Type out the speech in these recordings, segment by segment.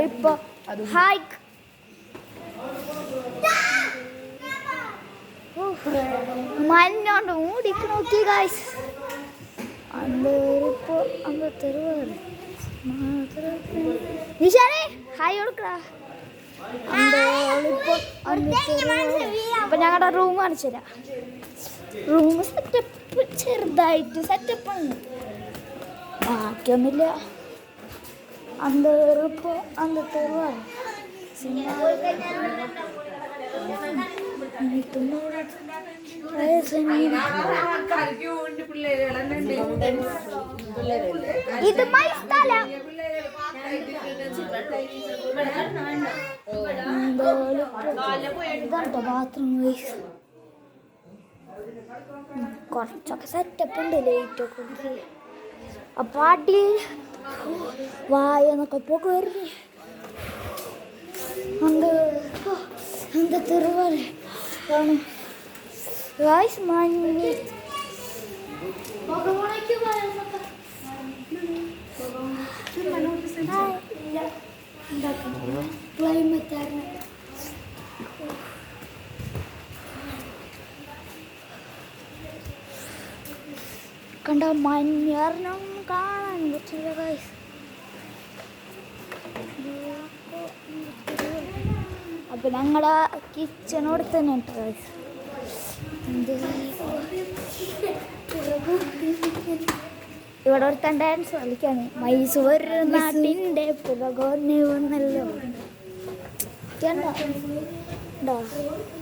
ഞങ്ങളിപ്പോ ഹൈക്ക് മഞ്ഞോണ്ട് മൂടിക്ക് നോക്കി guys. അന്തേരിപ്പോ അമ്പത്തെരുവാറ് Nishan hi കൊടുക്കടാ. അപ്പൊ ഞങ്ങളുടെ റൂം കാണിച്ചു തരാം. റൂം സെറ്റപ്പ് ചെറുതായിട്ട് സെറ്റപ്പാണ്, ബാക്കിയൊന്നുമില്ല. അന്തേറിപ്പോ അമ്പത്തെരുവാറ് ഇത് മൈ സ്ഥലം. ഇതാട്ടോ ബാത്റൂം. കുറച്ചൊക്കെ സെറ്റപ്പ് ഉണ്ട്, ലൈറ്റൊക്കെ. അപ്പൊ അടി വായെന്നൊക്കെ പോക്ക് വരുന്നേ. അന്തത്തെരുവാറ് ആണ് ഗായ്സ്. മഞ്ഞ് ക്ലൈമറ്റ് കണ്ട മഞ്ഞൊന്നും കാണാൻ പറ്റില്ല ഗായ്സ്. അപ്പൊ ഞങ്ങളുടെ കിച്ചണോട് തന്നെ ഉണ്ട് ഗായ്സ്. ഇവിടെ ഒരുത്തൻ ഡാൻസ് കളിക്കാണ്. മൈസൂർ നാട്ടിൻ്റെ പുറകോന്നെ വന്നല്ലോ.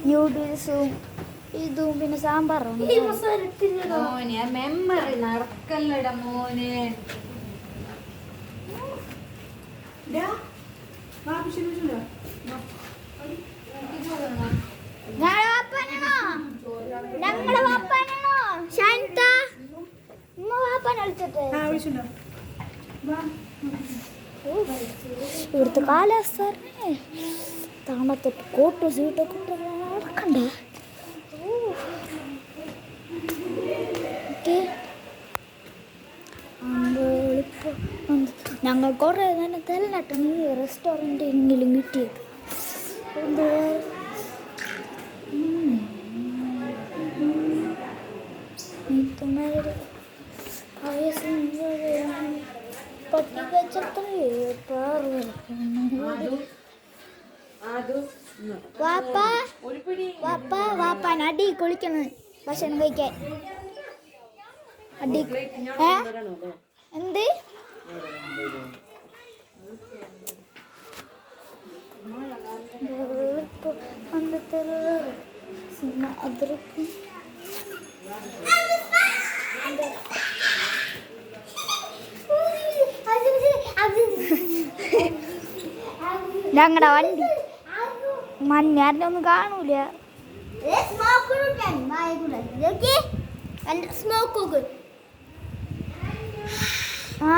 ന്യൂഡിൽസും ഇതും പിന്നെ സാമ്പാറും. മെമ്മറി നടക്കല്ലട മോനെ. ഞങ്ങളുടെ വാപ്പാനാണോ ശാന്ത വാപ്പാനെ വിളിച്ചിട്ട്. ഇവിടുത്തെ കാലാവസ്ഥ തണുത്തിട്ട് കോട്ടും സീറ്റൊക്കെ നടക്കണ്ടേ. ഞങ്ങൾ കുറേ തന്നെ തെല്ലട്ടാണ് ഈ റെസ്റ്റോറൻറ്റ് എങ്കിലും കിട്ടിയത്. വാപ്പാൻ അടി കുളിക്കുന്നത് ഭക്ഷണം കഴിക്കാൻ. അടി എന്ത് അതിർക്കും ഞങ്ങളുടെ വണ്ടി മഞ്ഞാരിനൊന്നും കാണൂല. ആ